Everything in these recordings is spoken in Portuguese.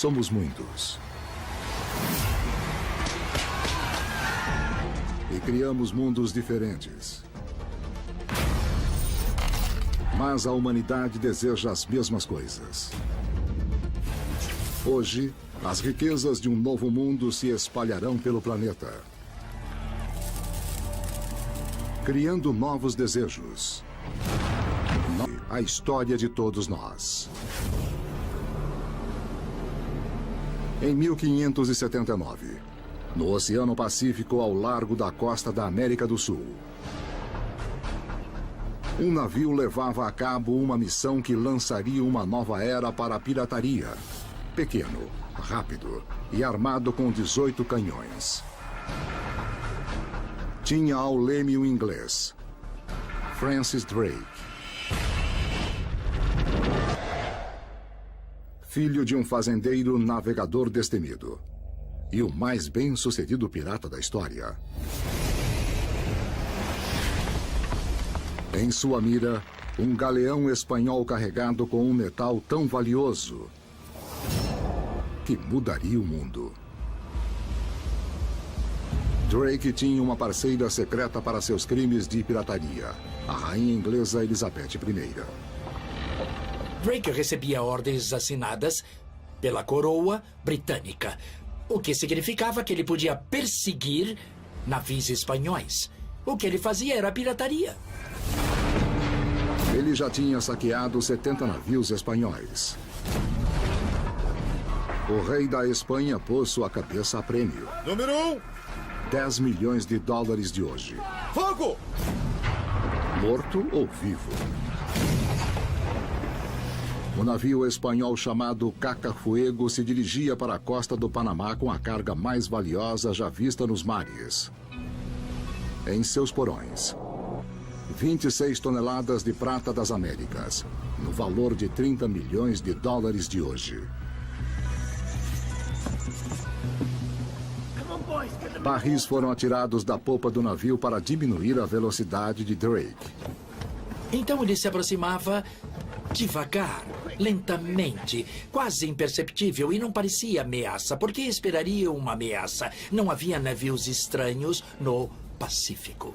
somos muitos. E criamos mundos diferentes. Mas a humanidade deseja as mesmas coisas. Hoje, as riquezas de um novo mundo se espalharão pelo planeta, criando novos desejos. A história de todos nós. Em 1579, no Oceano Pacífico, ao largo da costa da América do Sul, um navio levava a cabo uma missão que lançaria uma nova era para a pirataria. Pequeno, rápido e armado com 18 canhões. Tinha ao leme o inglês Francis Drake, filho de um fazendeiro navegador destemido e o mais bem-sucedido pirata da história. Em sua mira, um galeão espanhol carregado com um metal tão valioso que mudaria o mundo. Drake tinha uma parceira secreta para seus crimes de pirataria, a rainha inglesa Elizabeth I. Drake recebia ordens assinadas pela coroa britânica, o que significava que ele podia perseguir navios espanhóis. O que ele fazia era pirataria. Ele já tinha saqueado 70 navios espanhóis. O rei da Espanha pôs sua cabeça a prêmio. Número 1. 10 milhões de dólares de hoje. Fogo! Morto ou vivo. O navio espanhol chamado Cacafuego se dirigia para a costa do Panamá com a carga mais valiosa já vista nos mares. Em seus porões, 26 toneladas de prata das Américas, no valor de 30 milhões de dólares de hoje. Barris foram atirados da popa do navio para diminuir a velocidade de Drake. Então ele se aproximava devagar, lentamente, quase imperceptível, e não parecia ameaça. Por que esperaria uma ameaça? Não havia navios estranhos no Pacífico.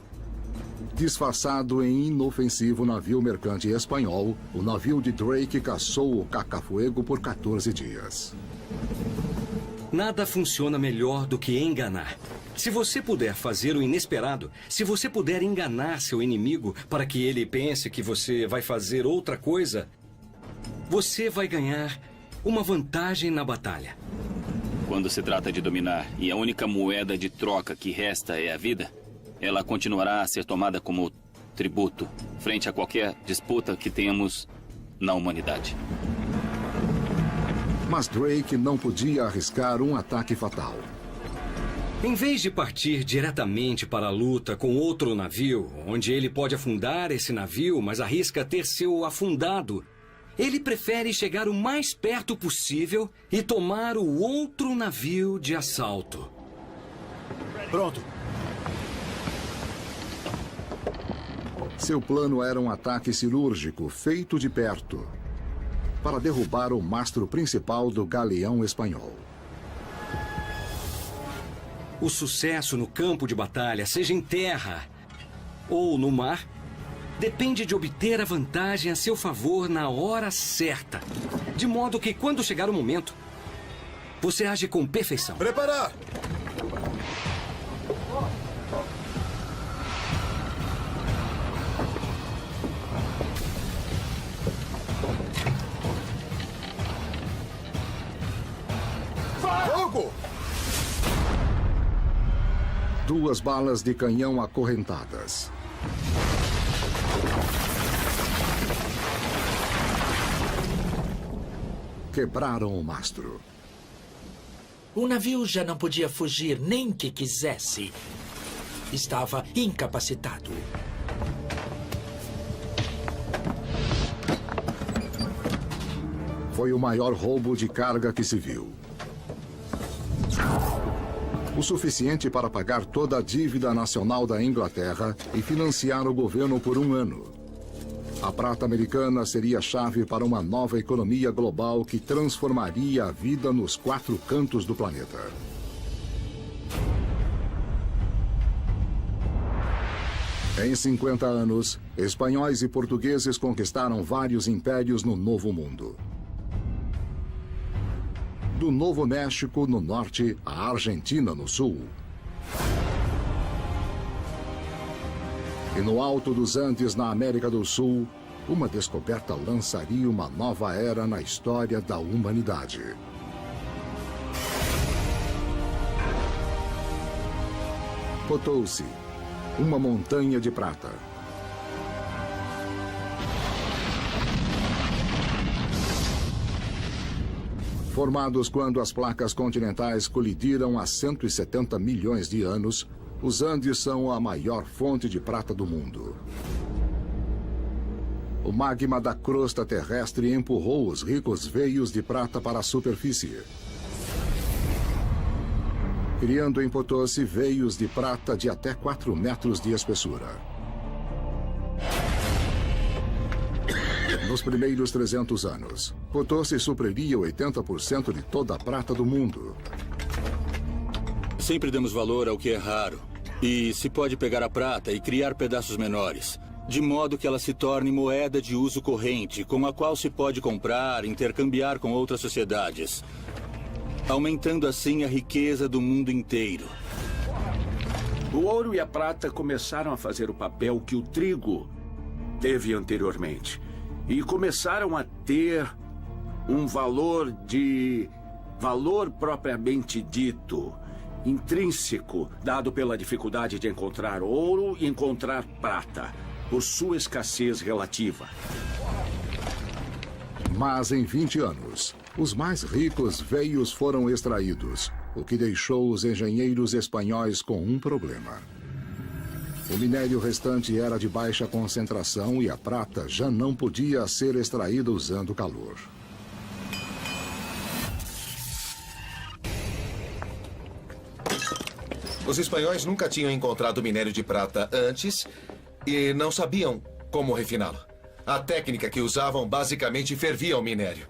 Disfarçado em inofensivo navio mercante espanhol, o navio de Drake caçou o Cacafuego por 14 dias. Nada funciona melhor do que enganar. Se você puder fazer o inesperado, se você puder enganar seu inimigo para que ele pense que você vai fazer outra coisa, você vai ganhar uma vantagem na batalha. Quando se trata de dominar e a única moeda de troca que resta é a vida, ela continuará a ser tomada como tributo frente a qualquer disputa que tenhamos na humanidade. Mas Drake não podia arriscar um ataque fatal. Em vez de partir diretamente para a luta com outro navio, onde ele pode afundar esse navio, mas arrisca ter seu afundado, ele prefere chegar o mais perto possível e tomar o outro navio de assalto. Pronto. Seu plano era um ataque cirúrgico feito de perto para derrubar o mastro principal do galeão espanhol. O sucesso no campo de batalha, seja em terra ou no mar, depende de obter a vantagem a seu favor na hora certa. De modo que, quando chegar o momento, você age com perfeição. Preparar! Fogo! 2 balas de canhão acorrentadas. Quebraram o mastro. O navio já não podia fugir nem que quisesse. Estava incapacitado. Foi o maior roubo de carga que se viu. O suficiente para pagar toda a dívida nacional da Inglaterra e financiar o governo por um ano. A prata americana seria a chave para uma nova economia global que transformaria a vida nos 4 cantos do planeta. Em 50 anos, espanhóis e portugueses conquistaram vários impérios no Novo Mundo. Do Novo México no norte à Argentina no sul. E no alto dos Andes, na América do Sul, uma descoberta lançaria uma nova era na história da humanidade. Potosí, uma montanha de prata. Formados quando as placas continentais colidiram há 170 milhões de anos, os Andes são a maior fonte de prata do mundo. O magma da crosta terrestre empurrou os ricos veios de prata para a superfície, criando em Potosí veios de prata de até 4 metros de espessura. Nos primeiros 300 anos, Potosí supriria 80% de toda a prata do mundo. Sempre damos valor ao que é raro. E se pode pegar a prata e criar pedaços menores, de modo que ela se torne moeda de uso corrente, com a qual se pode comprar, intercambiar com outras sociedades, aumentando assim a riqueza do mundo inteiro. O ouro e a prata começaram a fazer o papel que o trigo teve anteriormente. E começaram a ter um valor propriamente dito, intrínseco, dado pela dificuldade de encontrar ouro e encontrar prata, por sua escassez relativa. Mas em 20 anos, os mais ricos veios foram extraídos, o que deixou os engenheiros espanhóis com um problema. O minério restante era de baixa concentração e a prata já não podia ser extraída usando calor. Os espanhóis nunca tinham encontrado minério de prata antes e não sabiam como refiná-lo. A técnica que usavam basicamente fervia o minério.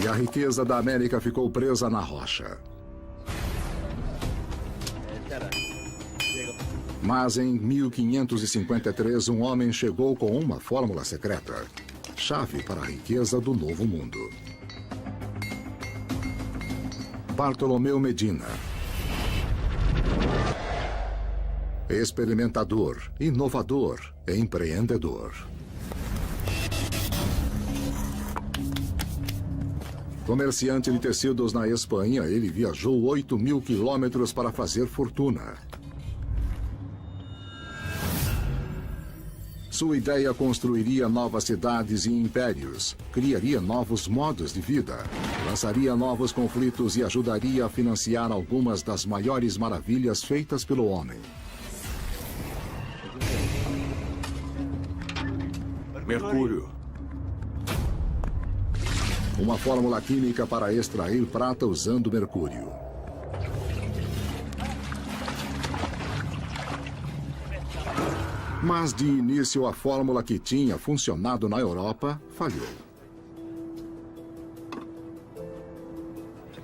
E a riqueza da América ficou presa na rocha. Mas em 1553, um homem chegou com uma fórmula secreta, chave para a riqueza do Novo Mundo. Bartolomeu Medina. Experimentador, inovador, empreendedor. Comerciante de tecidos na Espanha, ele viajou 8.000 quilômetros para fazer fortuna. Sua ideia construiria novas cidades e impérios, criaria novos modos de vida, lançaria novos conflitos e ajudaria a financiar algumas das maiores maravilhas feitas pelo homem. Mercúrio. Uma fórmula química para extrair prata usando mercúrio. Mas de início a fórmula que tinha funcionado na Europa falhou.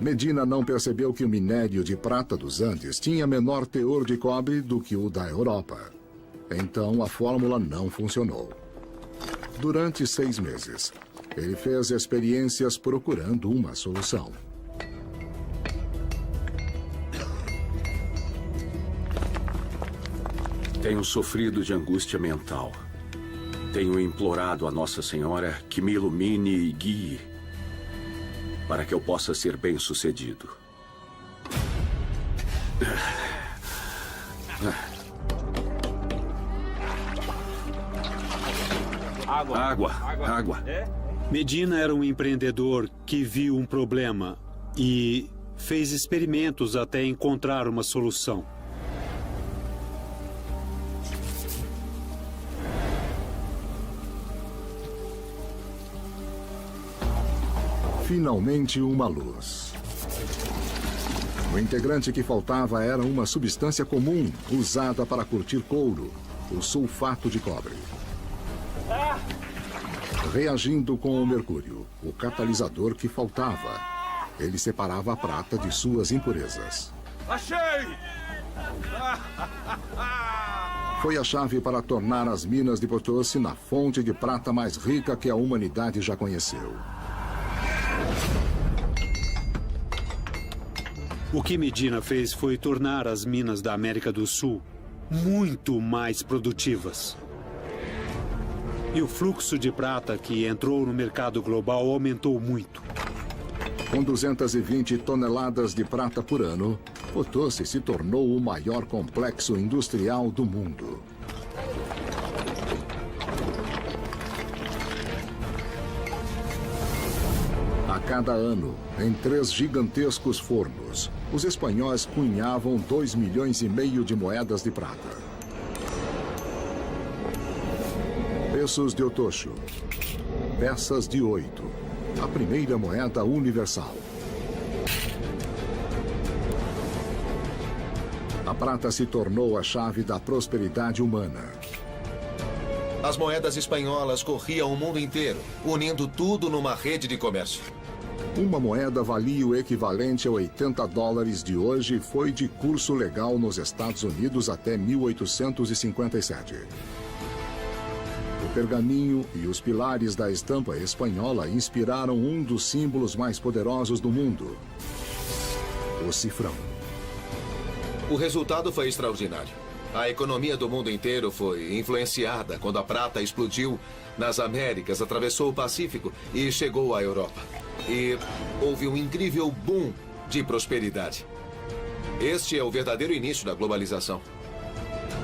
Medina não percebeu que o minério de prata dos Andes tinha menor teor de cobre do que o da Europa. Então a fórmula não funcionou. Durante 6 meses, ele fez experiências procurando uma solução. Tenho sofrido de angústia mental. Tenho implorado a Nossa Senhora que me ilumine e guie para que eu possa ser bem-sucedido. Água. Medina era um empreendedor que viu um problema e fez experimentos até encontrar uma solução. Finalmente uma luz. O integrante que faltava era uma substância comum, usada para curtir couro, o sulfato de cobre. Reagindo com o mercúrio, o catalisador que faltava, ele separava a prata de suas impurezas. Achei! Foi a chave para tornar as minas de Potosi na fonte de prata mais rica que a humanidade já conheceu. O que Medina fez foi tornar as minas da América do Sul muito mais produtivas. E o fluxo de prata que entrou no mercado global aumentou muito. Com 220 toneladas de prata por ano, Potosi se tornou o maior complexo industrial do mundo. A cada ano, em 3 gigantescos fornos, os espanhóis cunhavam 2,5 milhões de moedas de prata. Pesos de Otocho, peças de 8, a primeira moeda universal. A prata se tornou a chave da prosperidade humana. As moedas espanholas corriam o mundo inteiro, unindo tudo numa rede de comércio. Uma moeda valia o equivalente a $80 de hoje e foi de curso legal nos Estados Unidos até 1857. O pergaminho e os pilares da estampa espanhola inspiraram um dos símbolos mais poderosos do mundo, o cifrão. O resultado foi extraordinário. A economia do mundo inteiro foi influenciada quando a prata explodiu nas Américas, atravessou o Pacífico e chegou à Europa. E houve um incrível boom de prosperidade. Este é o verdadeiro início da globalização.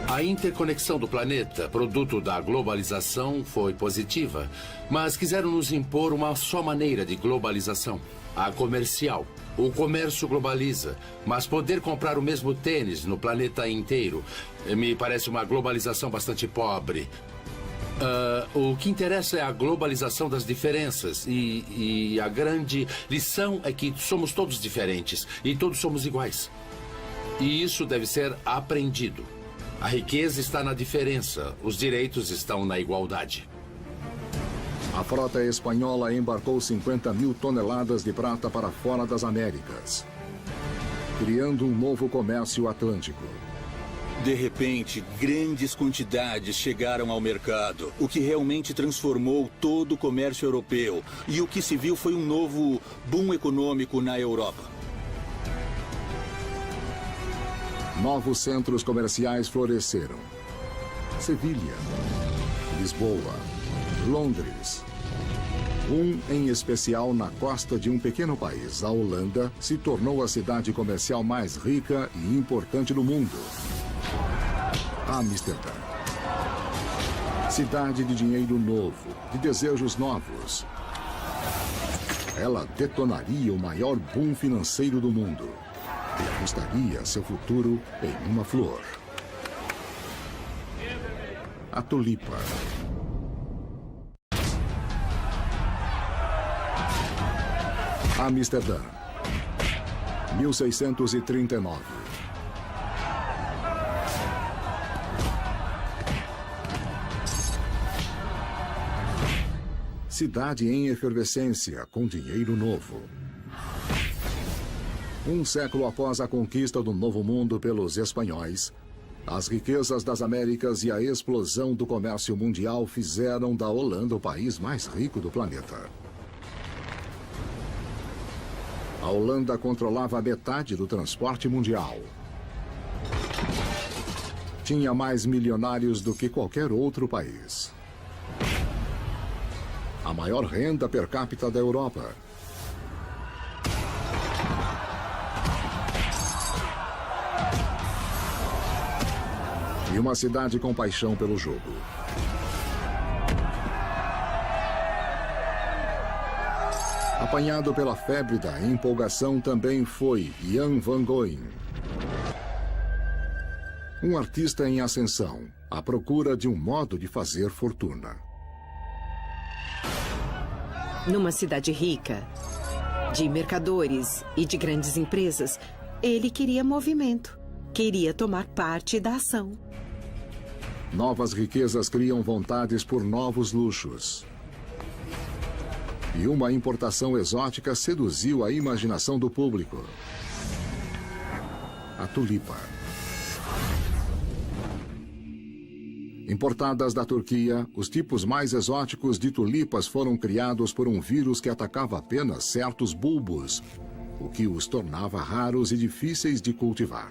A interconexão do planeta, produto da globalização, foi positiva, mas quiseram nos impor uma só maneira de globalização, a comercial. O comércio globaliza, mas poder comprar o mesmo tênis no planeta inteiro me parece uma globalização bastante pobre. O que interessa é a globalização das diferenças e a grande lição é que somos todos diferentes e todos somos iguais. E isso deve ser aprendido. A riqueza está na diferença, os direitos estão na igualdade. A frota espanhola embarcou 50 mil toneladas de prata para fora das Américas, criando um novo comércio atlântico. De repente, grandes quantidades chegaram ao mercado, o que realmente transformou todo o comércio europeu. E o que se viu foi um novo boom econômico na Europa. Novos centros comerciais floresceram. Sevilha, Lisboa, Londres. Um em especial na costa de um pequeno país, a Holanda, se tornou a cidade comercial mais rica e importante do mundo. Amsterdã. Cidade de dinheiro novo, de desejos novos. Ela detonaria o maior boom financeiro do mundo e apostaria seu futuro em uma flor. A tulipa. Amsterdã, 1639. Cidade em efervescência, com dinheiro novo. Um século após a conquista do Novo Mundo pelos espanhóis, as riquezas das Américas e a explosão do comércio mundial fizeram da Holanda o país mais rico do planeta. A Holanda controlava metade do transporte mundial. Tinha mais milionários do que qualquer outro país. A maior renda per capita da Europa. E uma cidade com paixão pelo jogo. Apanhado pela febre da empolgação também foi Jan van Gogh. Um artista em ascensão, à procura de um modo de fazer fortuna. Numa cidade rica, de mercadores e de grandes empresas, ele queria movimento, queria tomar parte da ação. Novas riquezas criam vontades por novos luxos. E uma importação exótica seduziu a imaginação do público. A tulipa. Importadas da Turquia, os tipos mais exóticos de tulipas foram criados por um vírus que atacava apenas certos bulbos, o que os tornava raros e difíceis de cultivar.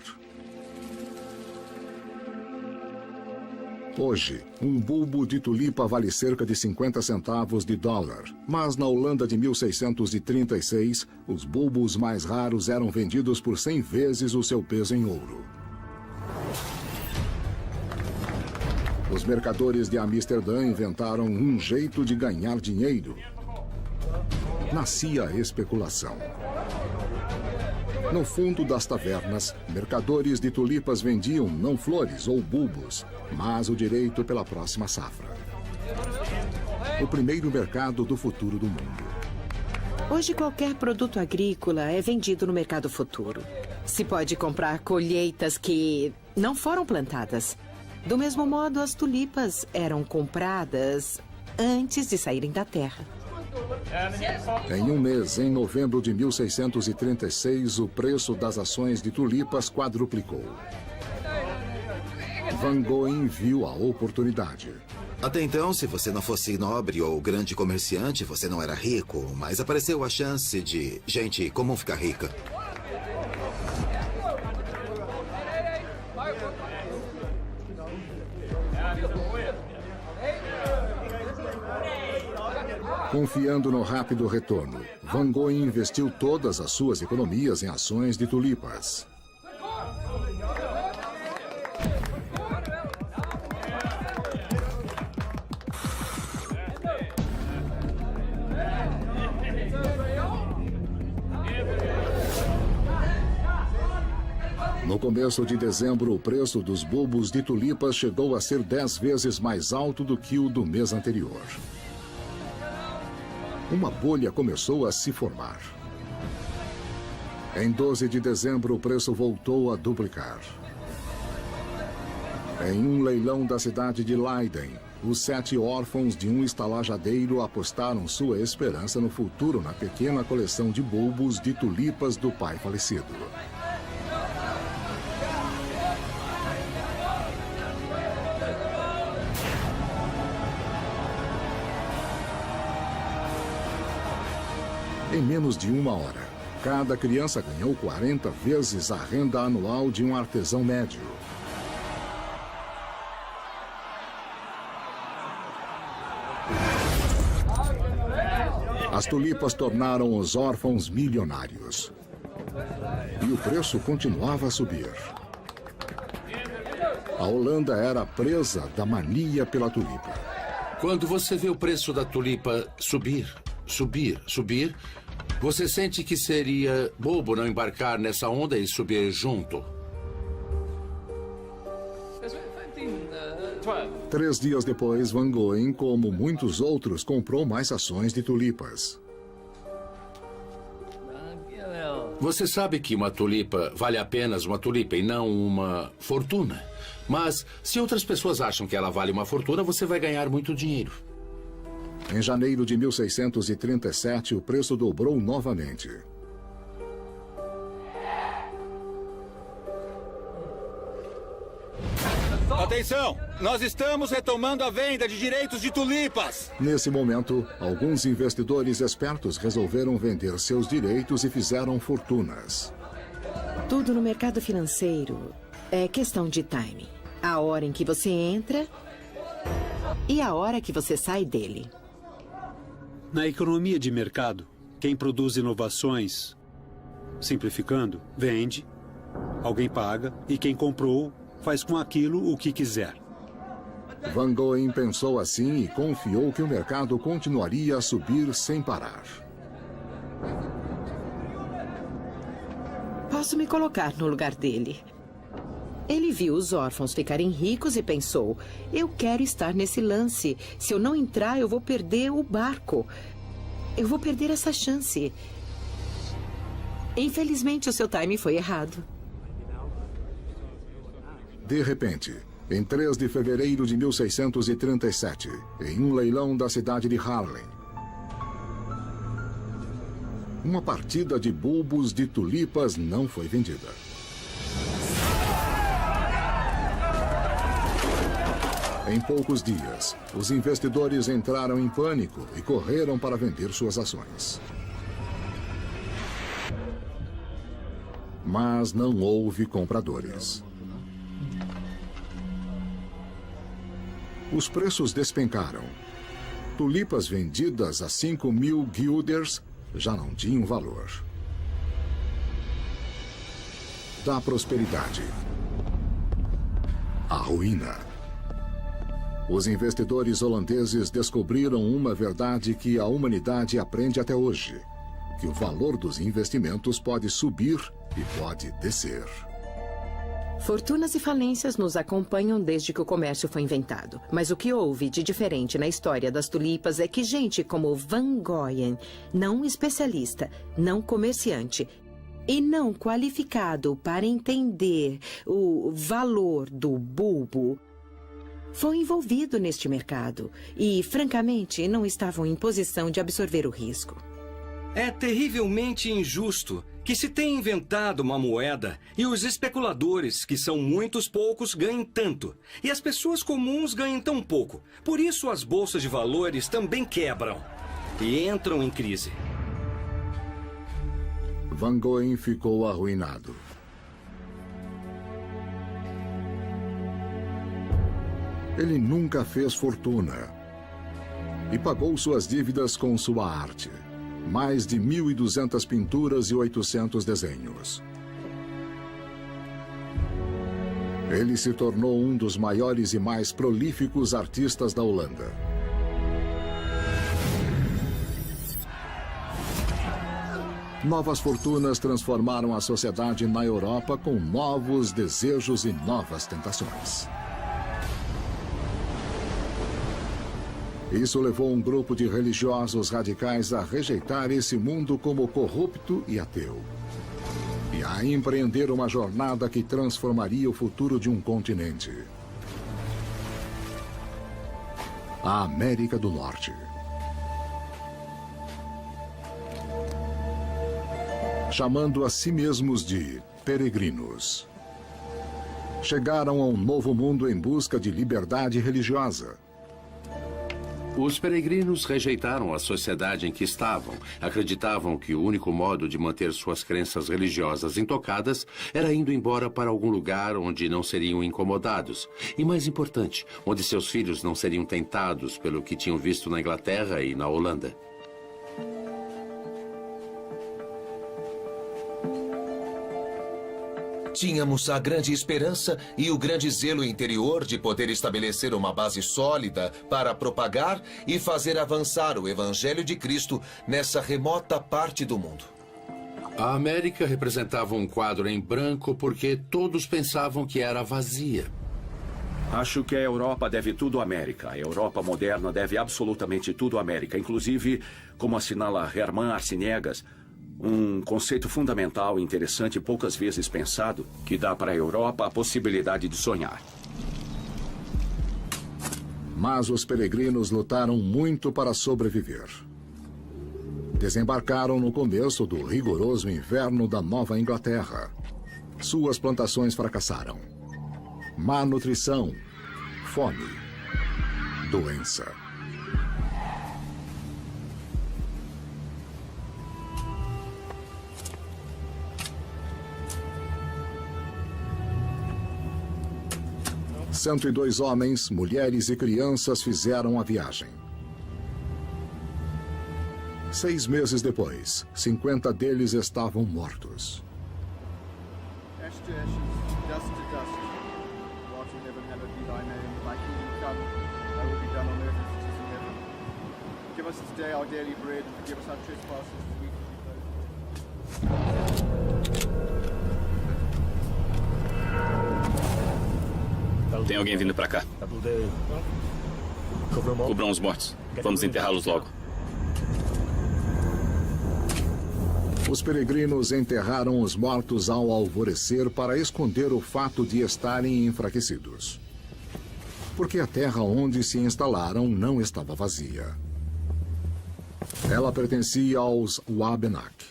Hoje, um bulbo de tulipa vale cerca de 50 centavos de dólar, mas na Holanda de 1636, os bulbos mais raros eram vendidos por 100 vezes o seu peso em ouro. Os mercadores de Amsterdã inventaram um jeito de ganhar dinheiro. Nascia a especulação. No fundo das tavernas, mercadores de tulipas vendiam não flores ou bulbos, mas o direito pela próxima safra. O primeiro mercado do futuro do mundo. Hoje, qualquer produto agrícola é vendido no mercado futuro. Se pode comprar colheitas que não foram plantadas. Do mesmo modo, as tulipas eram compradas antes de saírem da terra. Em um mês, em novembro de 1636, o preço das ações de tulipas quadruplicou. Van Gogh viu a oportunidade. Até então, se você não fosse nobre ou grande comerciante, você não era rico, mas apareceu a chance de gente comum ficar rica. Confiando no rápido retorno, Van Gogh investiu todas as suas economias em ações de tulipas. No começo de dezembro, o preço dos bulbos de tulipas chegou a ser 10 vezes mais alto do que o do mês anterior. Uma bolha começou a se formar. Em 12 de dezembro, o preço voltou a duplicar. Em um leilão da cidade de Leiden, os 7 órfãos de um estalajadeiro apostaram sua esperança no futuro na pequena coleção de bulbos de tulipas do pai falecido. Em menos de uma hora, cada criança ganhou 40 vezes a renda anual de um artesão médio. As tulipas tornaram os órfãos milionários. E o preço continuava a subir. A Holanda era presa da mania pela tulipa. Quando você vê o preço da tulipa subir, você sente que seria bobo não embarcar nessa onda e subir junto. 3 dias depois, Van Gogh, como muitos outros, comprou mais ações de tulipas. Você sabe que uma tulipa vale apenas uma tulipa e não uma fortuna. Mas se outras pessoas acham que ela vale uma fortuna, você vai ganhar muito dinheiro. Em janeiro de 1637, o preço dobrou novamente. Atenção! Nós estamos retomando a venda de direitos de tulipas! Nesse momento, alguns investidores espertos resolveram vender seus direitos e fizeram fortunas. Tudo no mercado financeiro é questão de timing. A hora em que você entra e a hora que você sai dele. Na economia de mercado, quem produz inovações, simplificando, vende, alguém paga e quem comprou faz com aquilo o que quiser. Van Gogh pensou assim e confiou que o mercado continuaria a subir sem parar. Posso me colocar no lugar dele. Ele viu os órfãos ficarem ricos e pensou: eu quero estar nesse lance. Se eu não entrar, eu vou perder o barco. Eu vou perder essa chance. Infelizmente, o seu timing foi errado. De repente, Em 3 de fevereiro de 1637, em um leilão da cidade de Haarlem, uma partida de bulbos de tulipas não foi vendida. Em poucos dias, os investidores entraram em pânico e correram para vender suas ações. Mas não houve compradores. Os preços despencaram. Tulipas vendidas a 5.000 guilders já não tinham valor. Da prosperidade, a ruína. Os investidores holandeses descobriram uma verdade que a humanidade aprende até hoje: que o valor dos investimentos pode subir e pode descer. Fortunas e falências nos acompanham desde que o comércio foi inventado. Mas o que houve de diferente na história das tulipas é que gente como Van Goyen, não especialista, não comerciante e não qualificado para entender o valor do bulbo, foi envolvido neste mercado e, francamente, não estavam em posição de absorver o risco. É terrivelmente injusto que se tenha inventado uma moeda e os especuladores, que são muitos poucos, ganhem tanto. E as pessoas comuns ganhem tão pouco. Por isso as bolsas de valores também quebram e entram em crise. Van Goyen ficou arruinado. Ele nunca fez fortuna e pagou suas dívidas com sua arte. Mais de 1.200 pinturas e 800 desenhos. Ele se tornou um dos maiores e mais prolíficos artistas da Holanda. Novas fortunas transformaram a sociedade na Europa com novos desejos e novas tentações. Isso levou um grupo de religiosos radicais a rejeitar esse mundo como corrupto e ateu. E a empreender uma jornada que transformaria o futuro de um continente. A América do Norte. Chamando a si mesmos de peregrinos. Chegaram a um novo mundo em busca de liberdade religiosa. Os peregrinos rejeitaram a sociedade em que estavam. Acreditavam que o único modo de manter suas crenças religiosas intocadas era indo embora para algum lugar onde não seriam incomodados. E mais importante, onde seus filhos não seriam tentados pelo que tinham visto na Inglaterra e na Holanda. Tínhamos a grande esperança e o grande zelo interior de poder estabelecer uma base sólida para propagar e fazer avançar o Evangelho de Cristo nessa remota parte do mundo. A América representava um quadro em branco porque todos pensavam que era vazia. Acho que a Europa deve tudo à América. A Europa moderna deve absolutamente tudo à América. Inclusive, como assinala Hermann Arciniegas, um conceito fundamental e interessante e poucas vezes pensado, que dá para a Europa a possibilidade de sonhar. Mas os peregrinos lutaram muito para sobreviver. Desembarcaram no começo do rigoroso inverno da Nova Inglaterra. Suas plantações fracassaram. Má nutrição, fome, doença. – 102 homens, mulheres e crianças fizeram a viagem. 6 meses depois, 50 deles estavam mortos. Tem alguém vindo pra cá. Cubram os mortos. Vamos enterrá-los logo. Os peregrinos enterraram os mortos ao alvorecer para esconder o fato de estarem enfraquecidos. porque a terra onde se instalaram não estava vazia. Ela pertencia aos Wabanaki.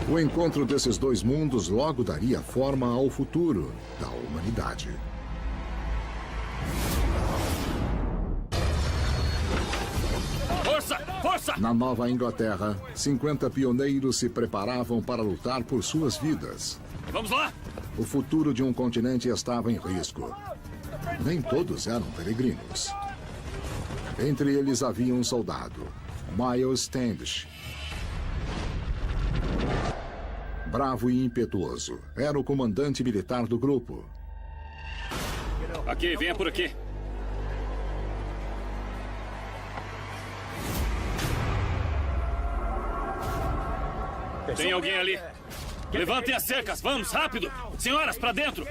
O encontro desses dois mundos logo daria forma ao futuro da humanidade. Força! Força! Na Nova Inglaterra, 50 pioneiros se preparavam para lutar por suas vidas. Vamos lá! O futuro de um continente estava em risco. Nem todos eram peregrinos. Entre eles havia um soldado, Miles Standish. Bravo e impetuoso, era o comandante militar do grupo. Aqui, venha por aqui. Tem alguém ali. Levantem as cercas, vamos, rápido! Senhoras, para dentro!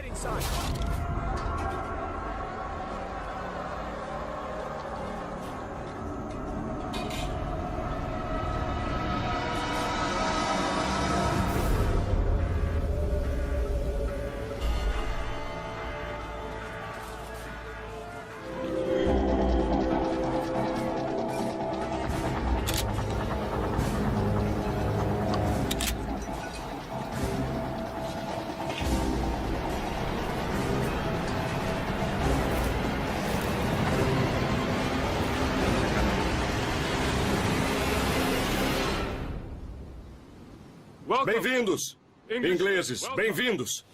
Bem-vindos! Ingleses, bem-vindos!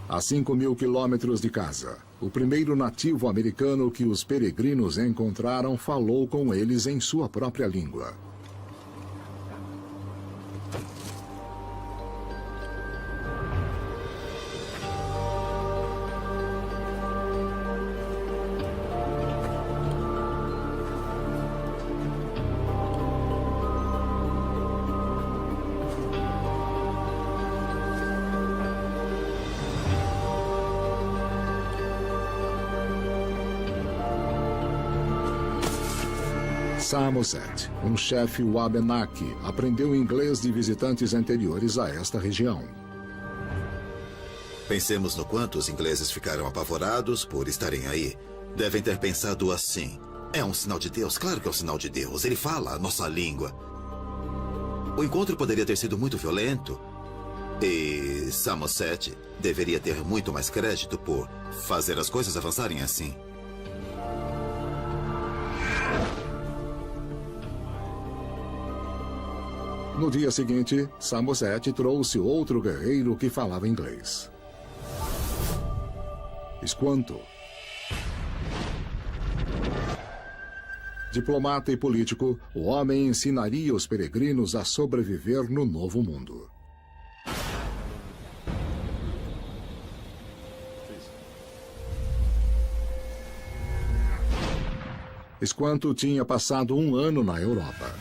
A 5.000 quilômetros de casa, o primeiro nativo americano que os peregrinos encontraram falou com eles em sua própria língua. Samoset, um chefe Wabanaki, aprendeu inglês de visitantes anteriores a esta região. Pensemos no quanto os ingleses ficaram apavorados por estarem aí. Devem ter pensado assim: é um sinal de Deus? Claro que é um sinal de Deus. Ele fala a nossa língua. O encontro poderia ter sido muito violento. E Samoset deveria ter muito mais crédito por fazer as coisas avançarem assim. No dia seguinte, Samoset trouxe outro guerreiro que falava inglês. Squanto. Diplomata e político, o homem ensinaria os peregrinos a sobreviver no novo mundo. Squanto tinha passado um ano na Europa.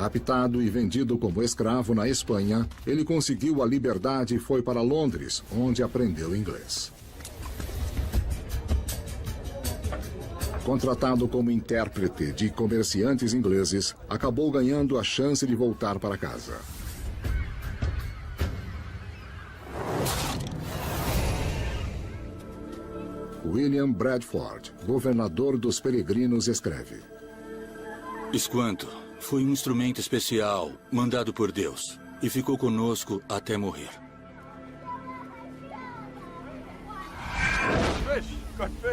Raptado e vendido como escravo na Espanha, ele conseguiu a liberdade e foi para Londres, onde aprendeu inglês. Contratado como intérprete de comerciantes ingleses, acabou ganhando a chance de voltar para casa. William Bradford, governador dos peregrinos, escreve: Squanto foi um instrumento especial, mandado por Deus, e ficou conosco até morrer.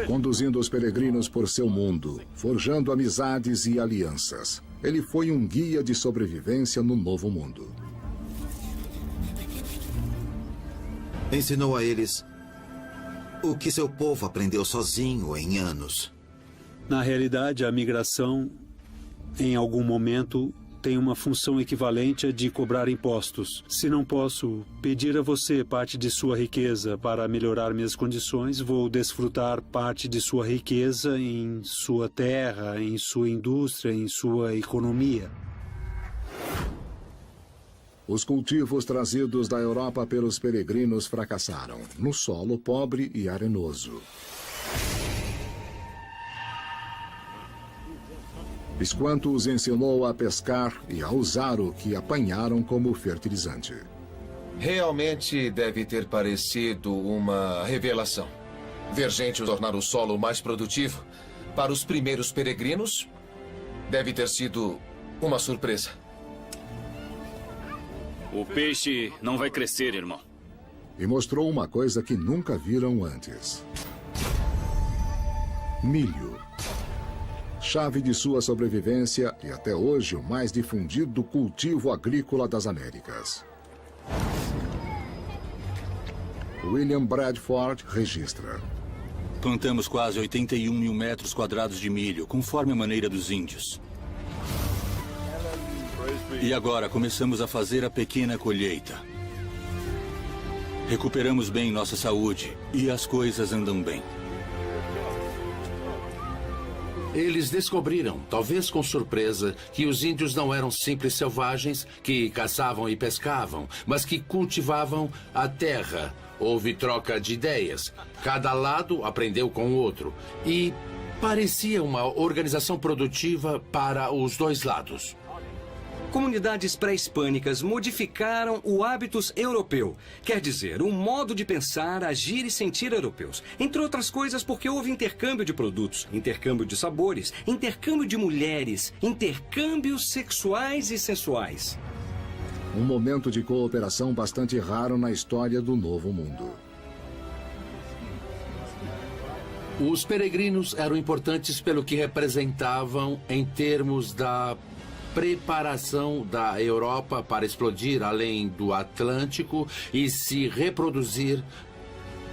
Conduzindo os peregrinos por seu mundo, forjando amizades e alianças, ele foi um guia de sobrevivência no novo mundo. Ensinou a eles o que seu povo aprendeu sozinho em anos. Na realidade, a migração, em algum momento, tem uma função equivalente a de cobrar impostos. Se não posso pedir a você parte de sua riqueza para melhorar minhas condições, vou desfrutar parte de sua riqueza em sua terra, em sua indústria, em sua economia. Os cultivos trazidos da Europa pelos peregrinos fracassaram, no solo pobre e arenoso. Esquanto os ensinou a pescar e a usar o que apanharam como fertilizante. Realmente deve ter parecido uma revelação. Ver gente tornar o solo mais produtivo para os primeiros peregrinos deve ter sido uma surpresa. O peixe não vai crescer, irmão. E mostrou uma coisa que nunca viram antes. Milho. Chave de sua sobrevivência e até hoje o mais difundido cultivo agrícola das Américas. William Bradford registra. Plantamos quase 81 mil metros quadrados de milho, conforme a maneira dos índios. E agora começamos a fazer a pequena colheita. Recuperamos bem nossa saúde e as coisas andam bem. Eles descobriram, talvez com surpresa, que os índios não eram simples selvagens que caçavam e pescavam, mas que cultivavam a terra. Houve troca de ideias. Cada lado aprendeu com o outro. E parecia uma organização produtiva para os dois lados. Comunidades pré-hispânicas modificaram o hábitos europeu. Quer dizer, o modo de pensar, agir e sentir europeus. Entre outras coisas porque houve intercâmbio de produtos, intercâmbio de sabores, intercâmbio de mulheres, intercâmbios sexuais e sensuais. Um momento de cooperação bastante raro na história do Novo Mundo. Os peregrinos eram importantes pelo que representavam em termos da preparação da Europa para explodir além do Atlântico e se reproduzir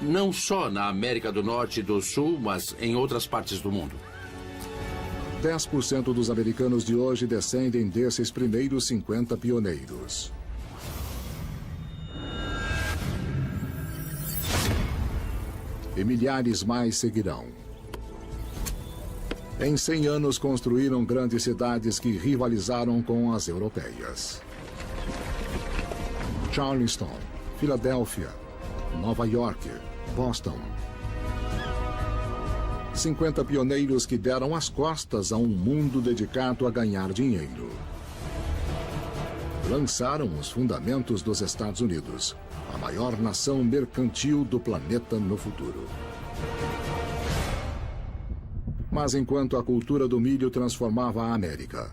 não só na América do Norte e do Sul, mas em outras partes do mundo. 10% dos americanos de hoje descendem desses primeiros 50 pioneiros. E milhares mais seguirão. Em 100 anos construíram grandes cidades que rivalizaram com as europeias. Charleston, Filadélfia, Nova York, Boston. 50 pioneiros que deram as costas a um mundo dedicado a ganhar dinheiro. Lançaram os fundamentos dos Estados Unidos, a maior nação mercantil do planeta no futuro. Mas enquanto a cultura do milho transformava a América,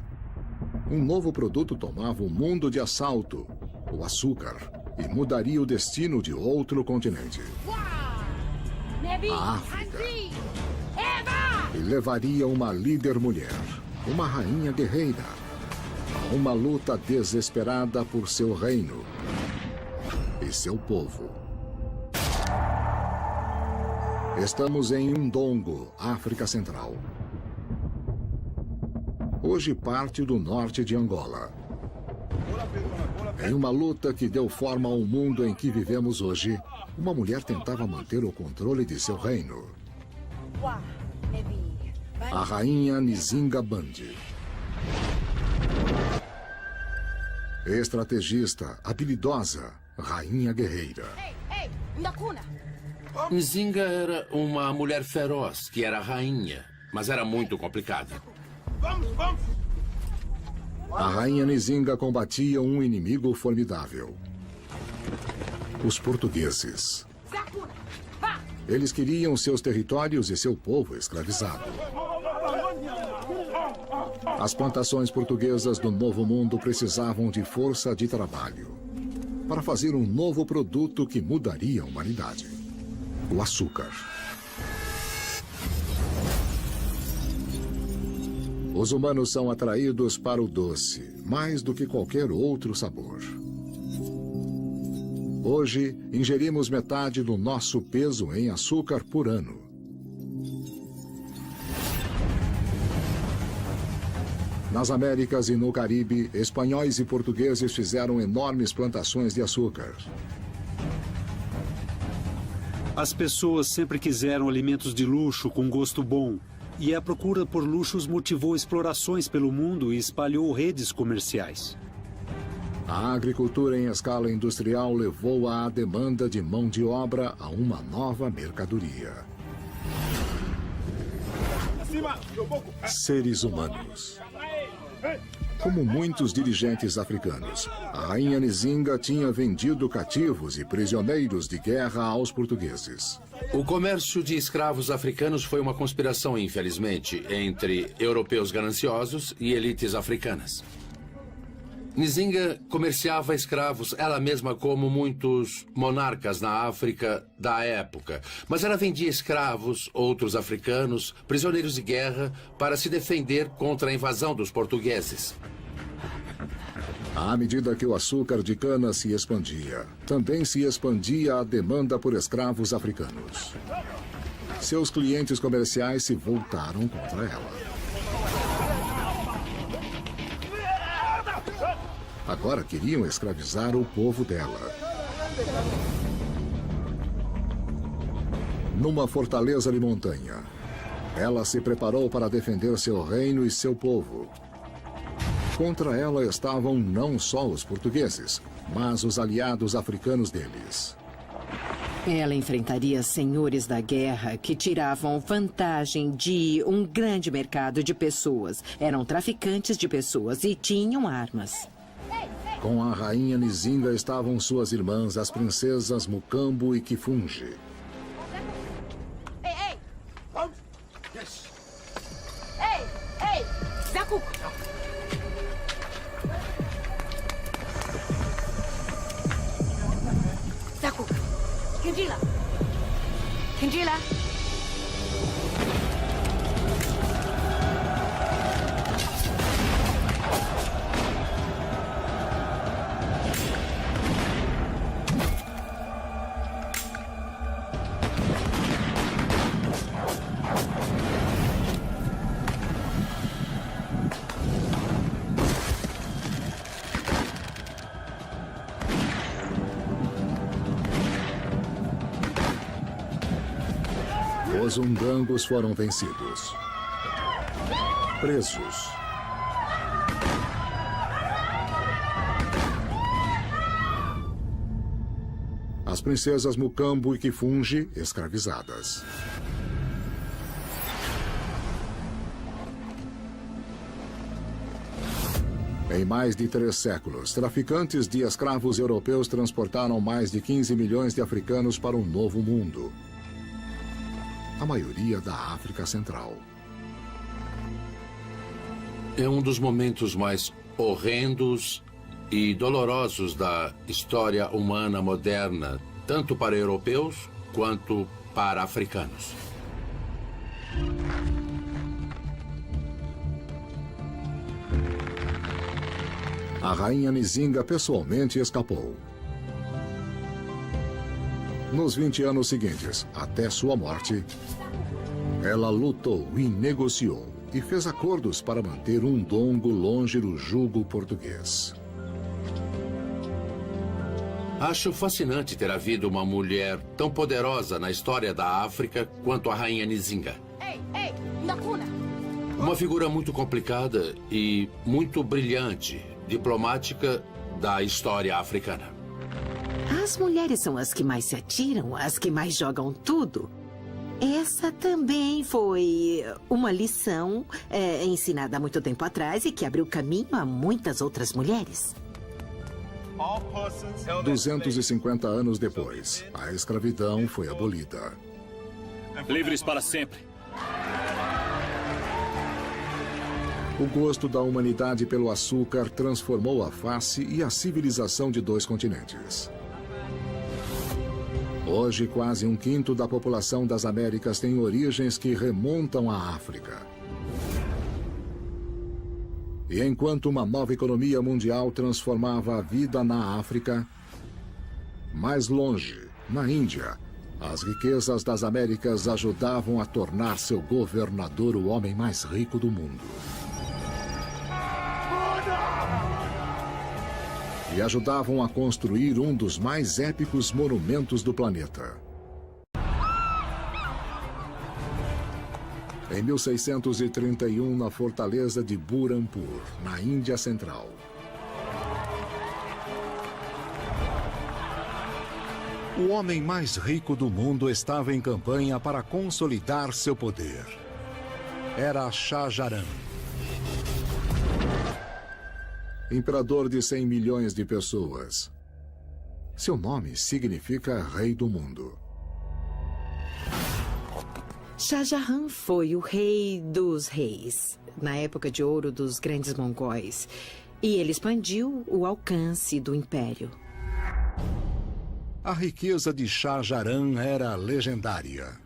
um novo produto tomava o mundo de assalto, o açúcar, e mudaria o destino de outro continente. A África. E levaria uma líder mulher, uma rainha guerreira, a uma luta desesperada por seu reino e seu povo. Estamos em Ndongo, África Central. Hoje parte do norte de Angola. Em uma luta que deu forma ao mundo em que vivemos hoje, uma mulher tentava manter o controle de seu reino. A rainha Nzinga Bandi. Estrategista, habilidosa, rainha guerreira. Nzinga era uma mulher feroz, que era rainha, mas era muito complicada. A rainha Nzinga combatia um inimigo formidável. Os portugueses. Eles queriam seus territórios e seu povo escravizado. As plantações portuguesas do Novo Mundo precisavam de força de trabalho para fazer um novo produto que mudaria a humanidade: o açúcar. Os humanos são atraídos para o doce, mais do que qualquer outro sabor. Hoje, ingerimos metade do nosso peso em açúcar por ano. Nas Américas e no Caribe, espanhóis e portugueses fizeram enormes plantações de açúcar. As pessoas sempre quiseram alimentos de luxo com gosto bom. E a procura por luxos motivou explorações pelo mundo e espalhou redes comerciais. A agricultura em escala industrial levou à demanda de mão de obra a uma nova mercadoria: seres humanos. Como muitos dirigentes africanos, a rainha Nzinga tinha vendido cativos e prisioneiros de guerra aos portugueses. O comércio de escravos africanos foi uma conspiração, infelizmente, entre europeus gananciosos e elites africanas. Nzinga comerciava escravos, ela mesma como muitos monarcas na África da época. Mas ela vendia escravos, outros africanos, prisioneiros de guerra, para se defender contra a invasão dos portugueses. À medida que o açúcar de cana se expandia, também se expandia a demanda por escravos africanos. Seus clientes comerciais se voltaram contra ela. Agora queriam escravizar o povo dela. Numa fortaleza de montanha, ela se preparou para defender seu reino e seu povo. Contra ela estavam não só os portugueses, mas os aliados africanos deles. Ela enfrentaria senhores da guerra que tiravam vantagem de um grande mercado de pessoas. Eram traficantes de pessoas e tinham armas. Com a rainha Nzinga estavam suas irmãs, as princesas Mukambo e Kifunge. Ei! Zaku! Zaku! Kendila! Os undangos foram vencidos. Presos. As princesas Mukambo e Kifunge escravizadas. Em mais de 3 séculos, traficantes de escravos europeus transportaram mais de 15 milhões de africanos para um novo mundo. A maioria da África Central. É um dos momentos mais horrendos e dolorosos da história humana moderna, tanto para europeus quanto para africanos. A rainha Nzinga pessoalmente escapou. Nos 20 anos seguintes, até sua morte, ela lutou e negociou e fez acordos para manter um Ndongo longe do jugo português. Acho fascinante ter havido uma mulher tão poderosa na história da África quanto a rainha Nzinga. Ei, Nakuna! Uma figura muito complicada e muito brilhante, diplomática da história africana. As mulheres são as que mais se atiram, as que mais jogam tudo. Essa também foi uma lição ensinada há muito tempo atrás e que abriu caminho a muitas outras mulheres. 250 anos depois, a escravidão foi abolida. Livres para sempre. O gosto da humanidade pelo açúcar transformou a face e a civilização de 2 continentes. Hoje, quase 1/5 da população das Américas tem origens que remontam à África. E enquanto uma nova economia mundial transformava a vida na África, mais longe, na Índia, as riquezas das Américas ajudavam a tornar seu governador o homem mais rico do mundo. E ajudavam a construir um dos mais épicos monumentos do planeta. Em 1631, na fortaleza de Burhanpur, na Índia Central. O homem mais rico do mundo estava em campanha para consolidar seu poder. Era Shah Jahan. imperador de 100 milhões de pessoas. Seu nome significa Rei do Mundo. Shah Jahan foi o rei dos reis, na época de ouro dos grandes mongóis. E ele expandiu o alcance do império. A riqueza de Shah Jahan era legendária.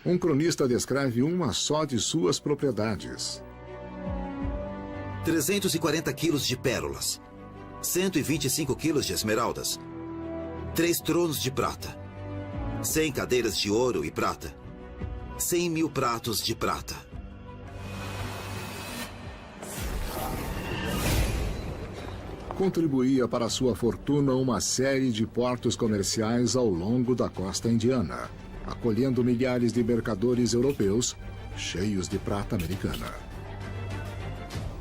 Um cronista descreve uma só de suas propriedades. 340 quilos de pérolas, 125 quilos de esmeraldas, 3 tronos de prata, 100 cadeiras de ouro e prata, 100 mil pratos de prata. Contribuía para sua fortuna uma série de portos comerciais ao longo da costa indiana, acolhendo milhares de mercadores europeus cheios de prata americana.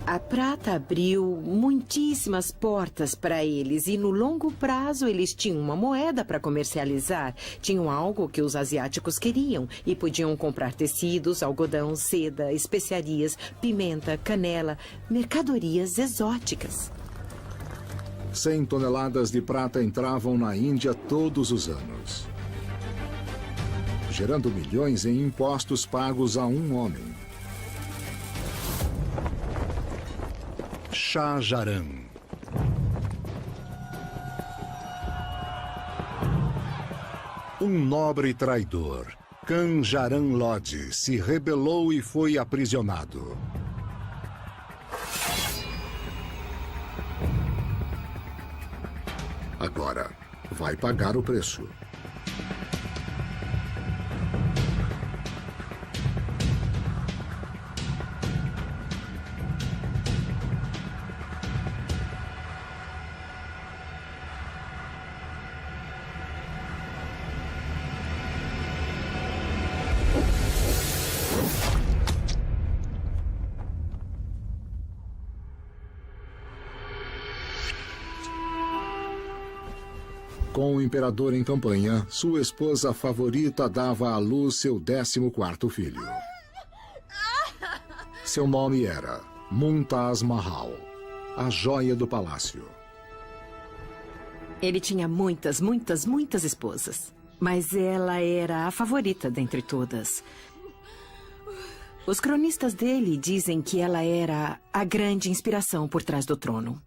A prata abriu muitíssimas portas para eles e no longo prazo eles tinham uma moeda para comercializar. Tinham algo que os asiáticos queriam e podiam comprar tecidos, algodão, seda, especiarias, pimenta, canela, mercadorias exóticas. 100 toneladas de prata entravam na Índia todos os anos, gerando milhões em impostos pagos a um homem. Shah Jahan. Um nobre traidor, Khan Jaran Lodi, se rebelou e foi aprisionado. Agora, vai pagar o preço. Com o imperador em campanha, sua esposa favorita dava à luz seu 14º filho. Seu nome era Mumtaz Mahal, a joia do palácio. Ele tinha muitas esposas, mas ela era a favorita dentre todas. Os cronistas dele dizem que ela era a grande inspiração por trás do trono.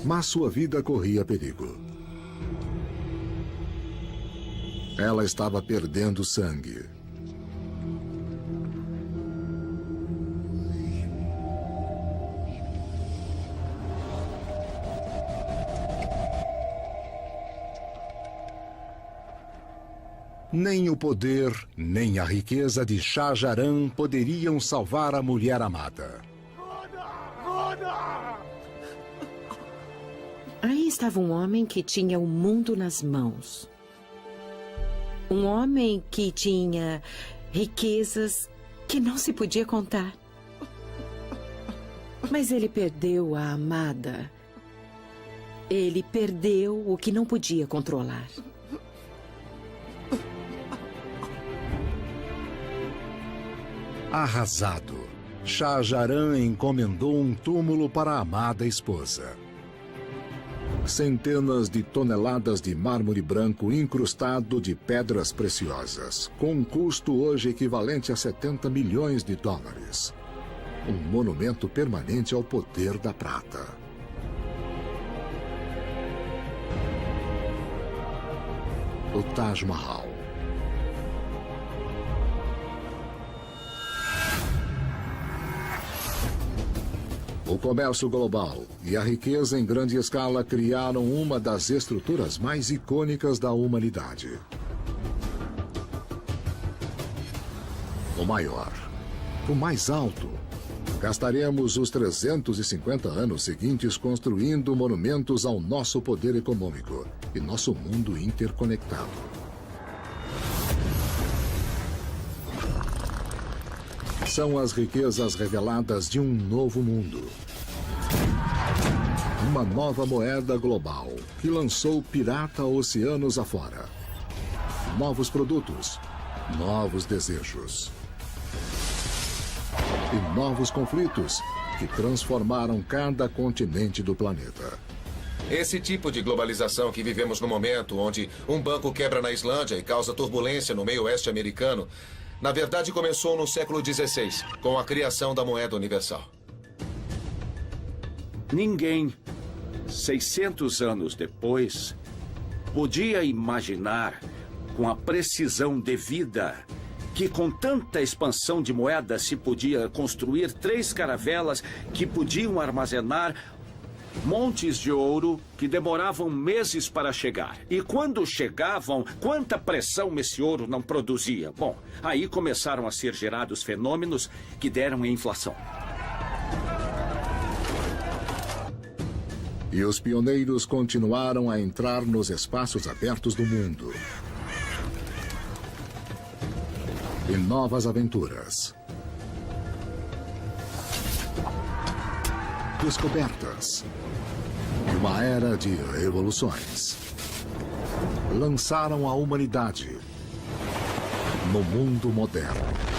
Mas sua vida corria perigo. Ela estava perdendo sangue. Nem o poder, nem a riqueza de Shah Jahan poderiam salvar a mulher amada. Aí estava um homem que tinha o mundo nas mãos. Um homem que tinha riquezas que não se podia contar. Mas ele perdeu a amada. Ele perdeu o que não podia controlar. Arrasado, Shah Jahan encomendou um túmulo para a amada esposa. Centenas de toneladas de mármore branco incrustado de pedras preciosas, com um custo hoje equivalente a 70 milhões de dólares. Um monumento permanente ao poder da prata. O Taj Mahal. O comércio global e a riqueza em grande escala criaram uma das estruturas mais icônicas da humanidade. O maior, o mais alto. Gastaremos os 350 anos seguintes construindo monumentos ao nosso poder econômico e nosso mundo interconectado. São as riquezas reveladas de um novo mundo. Uma nova moeda global que lançou o pirata oceanos afora. Novos produtos, novos desejos. E novos conflitos que transformaram cada continente do planeta. Esse tipo de globalização que vivemos no momento, onde um banco quebra na Islândia e causa turbulência no meio oeste americano, na verdade começou no século XVI, com a criação da moeda universal. Ninguém, 600 anos depois, podia imaginar, com a precisão devida, que com tanta expansão de moedas se podia construir 3 caravelas que podiam armazenar montes de ouro que demoravam meses para chegar. E quando chegavam, quanta pressão esse ouro não produzia? Bom, aí começaram a ser gerados fenômenos que deram a inflação. E os pioneiros continuaram a entrar nos espaços abertos do mundo. E novas aventuras. Descobertas. E uma era de revoluções. Lançaram a humanidade no mundo moderno.